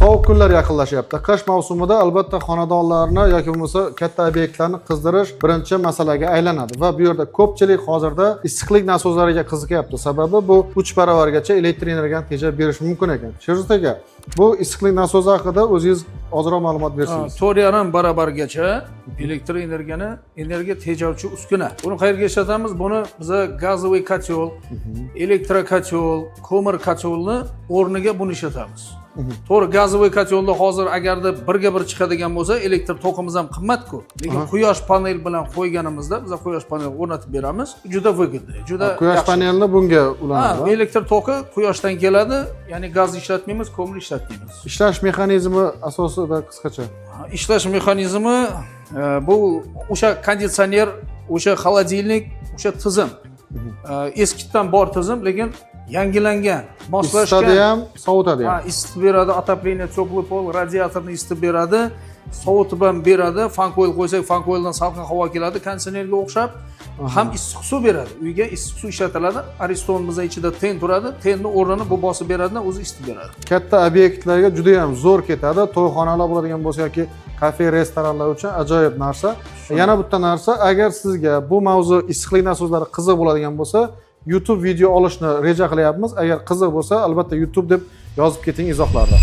Sovuq kunlar yaqinlashyapti. Qish mavsumida albatta xonadonlarni yoki bo'lmasa katta obyektlarni qizdirish birinchi masalaga aylanadi va bu yerda ko'pchilik hozirda issiqlik nasoslariga qiziqyapti. Sababi bu 3 baravargacha elektr energiyani tejab berish mumkin ekan. Sherzod aka, bu issiqlik nasosi haqida o'zingiz ozroq ma'lumot bersangiz. 4,5 baravargacha elektr energiya tejovchi uskuna. Buni qayerga ishlatamiz? Buni biz gazovoy kotyol, elektrokotyol, ko'mir kotyolni o'rniga buni ishlatamiz. To'g'ri, gazovoy kotyolda hozir agarda birga bir chiqadigan bo'lsa, elektr to'qimiz ham qimmat-ku. Lekin quyosh panel bilan qo'yganimizda biz quyosh panel o'rnatib beramiz. Juda foydali, juda yaxshi. Quyosh panelini bunga ulanadi. Elektr toki quyoshdan keladi, ya'ni gaz ishlatmaymiz, ko'mir ishlatmaymiz. Ishlash mexanizmi asosida qisqacha. Ishlash mexanizmi bu o'sha konditsioner, o'sha xolodilnik, o'sha tizim. Eskidan bor tizim, lekin yangilangan, moslashgan. Isitadi ham, sovutadi ham. Isitib beradi, отопление, теплый pol, radiatorni isitib beradi, sovutib ham beradi. Fan coil qo'ysak, fan coildan salqin havo keladi, konditsionerga o'xshab. Ham issiq suv beradi. Uyga issiq suv ishlatiladi. Ariston bizning ichida ten turadi. Tenni o'rnini bu bosib beradi, o'zi isitib beradi. Katta obyektlarga juda ham zo'r ketadi. To'yxonalar bo'ladigan bo'lsa yoki kafe, restoranlar uchun ajoyib narsa. Yana bitta narsa, agar sizga bu mavzu issiqlik nasoslari qiziq bo'ladigan bo'lsa, YouTube video olishni reja qilyapmiz. Agar qiziq bo'lsa, albatta YouTube deb yozib keting izohlarda.